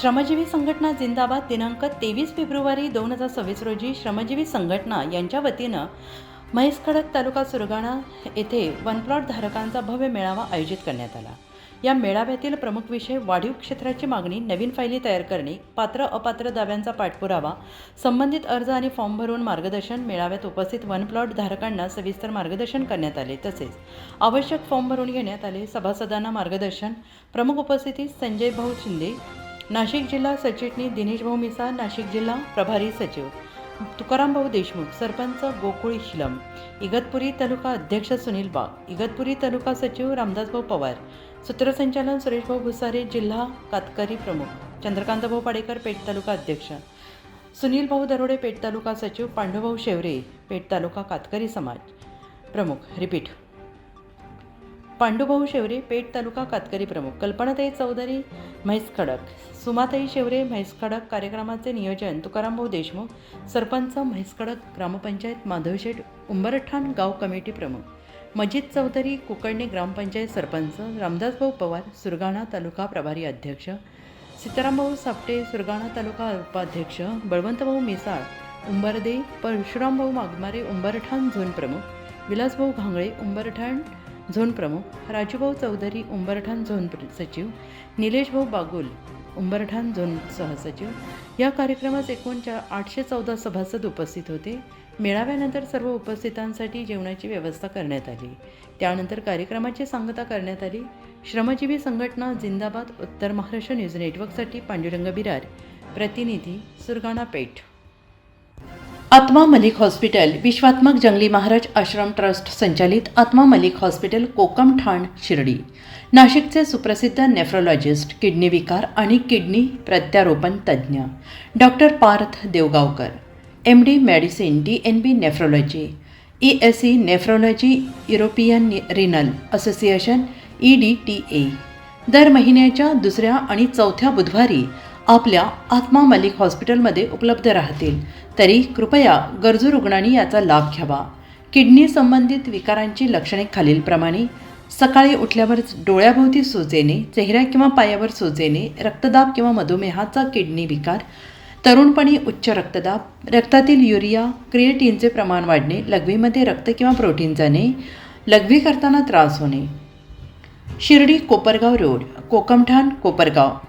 श्रमजीवी संघटना जिंदाबाद दिनांक 23 फेब्रुवारी 2026 रोजी श्रमजीवी संघटना यांच्या वतीनं म्हैसखडक तालुका सुरगाणा येथे वनप्लॉट धारकांचा भव्य मेळावा आयोजित करण्यात आला। या मेळाव्यातील प्रमुख विषय वाढीव क्षेत्राची मागणी, नवीन फायली तयार करणे, पात्र अपात्र दाव्यांचा पाठपुरावा, संबंधित अर्ज आणि फॉर्म भरून मार्गदर्शन। मेळाव्यात उपस्थित वनप्लॉट धारकांना सविस्तर मार्गदर्शन करण्यात आले, तसेच आवश्यक फॉर्म भरून घेण्यात आले। सभासदांना मार्गदर्शन। प्रमुख उपस्थिती संजय भाऊ शिंदे, नाशिक जिल्हा सरचिटणीस दिनेश भाऊ मिसाळ, नाशिक जिल्हा प्रभारी सचिव तुकाराम भाऊ देशमुख, सरपंच गोकुळ हिलम, इगतपुरी तालुका अध्यक्ष सुनील बाग, इगतपुरी तालुका सचिव रामदास भाऊ पवार, सूत्रसंचालन सुरेश भाऊ भुसारे, जिल्हा कातकरी प्रमुख चंद्रकांत भाऊ पाडेकर, पेठ तालुका अध्यक्ष सुनील भाऊ दरोडे, पेठ तालुका सचिव पांडुभाऊ शेवरे, पेठ तालुका कातकरी समाज प्रमुख पांडुभाऊ शेवरे, पेठ तालुका कातकरी प्रमुख, कल्पनाताई चौधरी म्हैसखडक, सुमाताई शेवरे म्हैसखडक। कार्यक्रमाचे नियोजन तुकाराम भाऊ देशमुख, सरपंच म्हैसखडक ग्रामपंचायत माधवशेठ उंबरठाण गाव कमिटी प्रमुख, मजिद चौधरी कुकडणे ग्रामपंचायत सरपंच, रामदास भाऊ पवार सुरगाणा तालुका प्रभारी अध्यक्ष, सीताराम भाऊ सापटे सुरगाणा तालुका उपाध्यक्ष, बळवंत भाऊ मिसाळ उंबरदे, परशुराम भाऊ मागमारे उंबरठाण झोन प्रमुख, विलास भाऊ घांगळे उंबरठाण झोन प्रमुख, राजूभाऊ चौधरी उंबरठाण झोन सचिव, निलेश भाऊ बागुल उंबरठाण झोन सहसचिव। या कार्यक्रमास एकूण 814 सभासद उपस्थित होते। मेळाव्यानंतर सर्व उपस्थितांसाठी जेवणाची व्यवस्था करण्यात आली। त्यानंतर कार्यक्रमाची सांगता करण्यात आली। श्रमजीवी संघटना जिंदाबाद उत्तर महाराष्ट्र न्यूज नेटवर्कसाठी पांडुरंग बिरार, प्रतिनिधी सुरगाणा पेठ। आत्मा मलिक हॉस्पिटल विश्वात्मक जंगली महाराज आश्रम ट्रस्ट संचालित आत्मा मलिक हॉस्पिटल कोकम ठाण शिर्डी, नाशिकचे सुप्रसिद्ध नेफ्रोलॉजिस्ट, किडनी विकार आणि किडनी प्रत्यारोपण तज्ज्ञ doctor Parth Devgaonkar, MD medicine, DNB nephrology, ESE nephrology, European renal association EDTA दर महिन्याच्या दुसऱ्या आणि चौथ्या बुधवारी आपल्या आत्मा मलिक हॉस्पिटलमध्ये उपलब्ध राहतील। तरी कृपया गरजू रुग्णांनी याचा लाभ घ्यावा। किडनी संबंधित विकारांची लक्षणे खालीलप्रमाणे: सकाळी उठल्यावर डोळ्याभोवती सूज येणे, चेहऱ्या किंवा पायावर सूज येणे, रक्तदाब किंवा मधुमेहाचा किडनी विकार, तरुणपणी उच्च रक्तदाब, रक्तातील युरिया क्रिएटिनचे प्रमाण वाढणे, लघवीमध्ये रक्त किंवा प्रोटीन जाणे, लघवी करताना त्रास होणे। शिर्डी कोपरगाव रोड, कोकमठाण कोपरगाव,